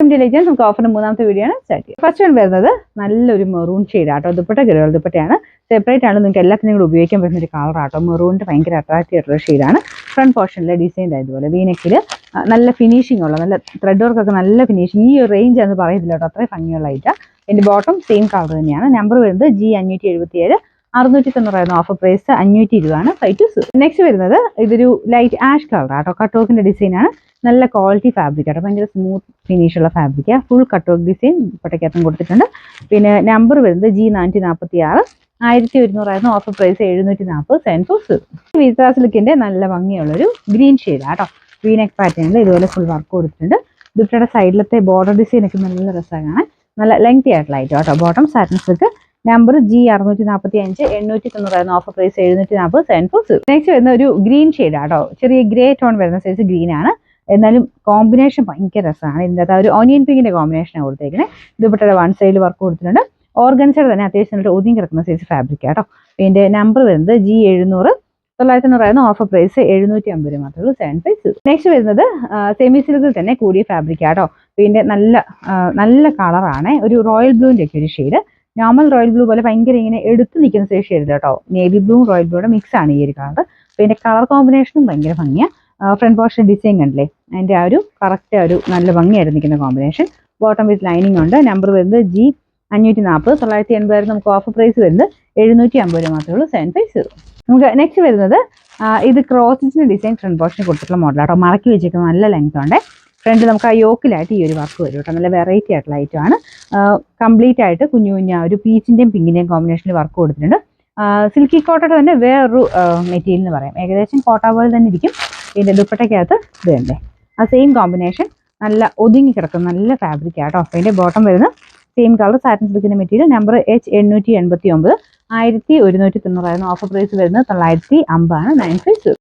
നമുക്ക് ഓഫറിന് മൂന്നാമത്തെ വീഡിയോ ആണ് സ്റ്റാർട്ട് ചെയ്യുക. ഫസ്റ്റ് വൺ വരുന്നത് നല്ലൊരു മെറൂൺ ഷെയ്ഡ് ആട്ടോ. ദുപ്പട്ട കിടകൾ ദുപ്പട്ടയാണ്. സെപ്പറേറ്റ് ആണ്, നിങ്ങൾക്ക് എല്ലാത്തിനും കൂടെ ഉപയോഗിക്കാൻ പറ്റുന്ന ഒരു കളർ ആട്ടോ. മെറൂണിന്റെ ഭയങ്കര അട്രാക്റ്റീവ് ആയിട്ടുള്ള ഷെയ്ഡാണ്. ഫ്രണ്ട് പോർഷനിലെ ഡിസൈൻ ആയതുപോലെ വീനെക്കിൽ നല്ല ഫിനിഷിംഗ് ഉള്ള നല്ല ത്രെഡ് വർക്കൊക്കെ നല്ല ഫിനിഷിംഗ്. ഈ ഒരു റേഞ്ച് എന്ന് പറയുന്നില്ല കേട്ടോ, അത്രയും ഭംഗിയുള്ള ഐറ്റാണ്. എൻ്റെ ബോട്ടം സെയിം കളർ തന്നെയാണ്. നമ്പർ വരുന്നത് G577. 690 offer price 520 site. Next വരുന്നത് ഇതൊരു ലൈറ്റ് ആഷ് കളർ ആട്ടോ. കട്ട് വർക്കിന്റെ ഡിസൈൻ ആണ്. നല്ല ക്വാളിറ്റി ഫാബ്രിക് ആട്ടോ, ഭയങ്കര സ്മൂത്ത് ഫിനിഷ് ഉള്ള fabric. Full cut work design പട്ടക്കകത്തും കൊടുത്തിട്ടുണ്ട്. പിന്നെ നമ്പർ വരുന്നത് G446. 1100 offer price 740 സെൻഫോസ്. വിത്ര സിൽക്കിന്റെ നല്ല ഭംഗിയുള്ളൊരു ഗ്രീൻ ഷെയ്ഡ് ആട്ടോ. വീനെക്ക് പാറ്റേണിൽ ഇതുപോലെ ഫുൾ വർക്ക് കൊടുത്തിട്ടുണ്ട്. ദുപ്പട്ടയുടെ സൈഡിലത്തെ ബോർഡർ ഡിസൈൻ ഒക്കെ നല്ല രസമാണ്. നല്ല ലെങ്തി ആയിട്ടുള്ള ഐറ്റം ആട്ടോ. Bottom satin silk. Number G645. 890 offer price 740 സെൻഫോസ്. നെക്സ്റ്റ് വരുന്ന ഒരു ഗ്രീൻ ഷെയ്ഡ് ആട്ടോ. ചെറിയ ഗ്രേ ടോൺ വരുന്ന സൈസ് ഗ്രീൻ ആണ്. എന്നാലും കോമ്പിനേഷൻ ഭയങ്കര രസമാണ്. ഇതിൻ്റെ ഒരു ഓനിയൻ പിങ്കിന്റെ കോമ്പിനേഷനാണ് കൊടുത്തേക്കുന്നത്. ദുപ്പട്ടയുടെ വൺ സൈഡിൽ വർക്ക് കൊടുത്തിട്ടുണ്ട്. ഓർഗൻസയുടെ തന്നെ അത്യാവശ്യം നല്ല ഒതുങ്ങി കിടക്കുന്ന സൈസ് ഫാബ്രിക് ആട്ടോ. ഇതിന്റെ നമ്പർ വരുന്നത് G700. 990 ഓഫർ പ്രൈസ് 750 മാത്രമേ ഉള്ളൂ. 7 നെക്സ്റ്റ് വരുന്നത് സെമി സിൽക്കിൽ തന്നെ കൂടിയ ഫാബ്രിക് ആട്ടോ. ഇതിന്റെ നല്ല കളറാണ്. ഒരു റോയൽ ബ്ലൂവിന്റെ ഒക്കെ ഒരു ഷെയ്ഡ്. നോർമൽ റോയൽ ബ്ലൂ പോലെ ഭയങ്കര ഇങ്ങനെ എടുത്ത് നിൽക്കുന്ന സൈസ് ഷെയ്ഡ് കേട്ടോ. നേവി ബ്ലൂ റോയൽ ബ്ലൂയുടെ മിക്സ് ആണ് ഈ ഒരു കളർ. പിന്നെ കളർ കോമ്പിനേഷനും ഭയങ്കര ഭംഗിയാണ്. ഫ്രണ്ട് പോർഷൻ ഡിസൈൻ കണ്ടില്ലേ, അതിൻ്റെ ആ ഒരു കറക്റ്റ് ഒരു നല്ല ഭംഗിയായിട്ട് നിൽക്കുന്ന കോമ്പിനേഷൻ. ബോട്ടം വിത്ത് ലൈനിങ് ഉണ്ട്. നമ്പർ വരുന്നത് G540. 980 നമുക്ക് ഓഫർ പ്രൈസ് വരുന്നത് 750 മാത്രമേ ഉള്ളൂ. 750. നമുക്ക് നെക്സ്റ്റ് വരുന്നത് ഇത് ക്രോസിന്റെ ഡിസൈൻ ഫ്രണ്ട് പോർഷന് കൊടുത്തിട്ടുള്ള മോഡലാട്ടോ. മടക്കി വെച്ചിരിക്കുന്ന നല്ല ലെങ്ത് ഉണ്ട്. ഫ്രണ്ട് നമുക്ക് ആ യോക്കിലായിട്ട് ഈ ഒരു വർക്ക് വരും കേട്ടോ. നല്ല വെറൈറ്റി ആയിട്ടുള്ള ഐറ്റമാണ്. കംപ്ലീറ്റ് ആയിട്ട് കുഞ്ഞു ഒരു പീച്ചിന്റെയും പിങ്കിന്റെയും കോമ്പിനേഷനിൽ വർക്ക് കൊടുത്തിട്ടുണ്ട്. സിൽക്കി കോട്ടയുടെ തന്നെ വേറൊരു മെറ്റീരിയൽ എന്ന് പറയാം. ഏകദേശം കോട്ട പോലെ തന്നെ ഇരിക്കും. ഇതിന്റെ ദുപ്പട്ടയ്ക്കകത്ത് ഇത് തന്നെ ആ സെയിം കോമ്പിനേഷൻ. നല്ല ഒതുങ്ങി കിടക്കുന്ന നല്ല ഫാബ്രിക് ആട്ടോ. അതിന്റെ ബോട്ടം വരുന്ന സെയിം കളർ സാറ്റിൻ സിൽക്കിന്റെ material. Number H889. 1190 offer price വരുന്നത് 950 9 5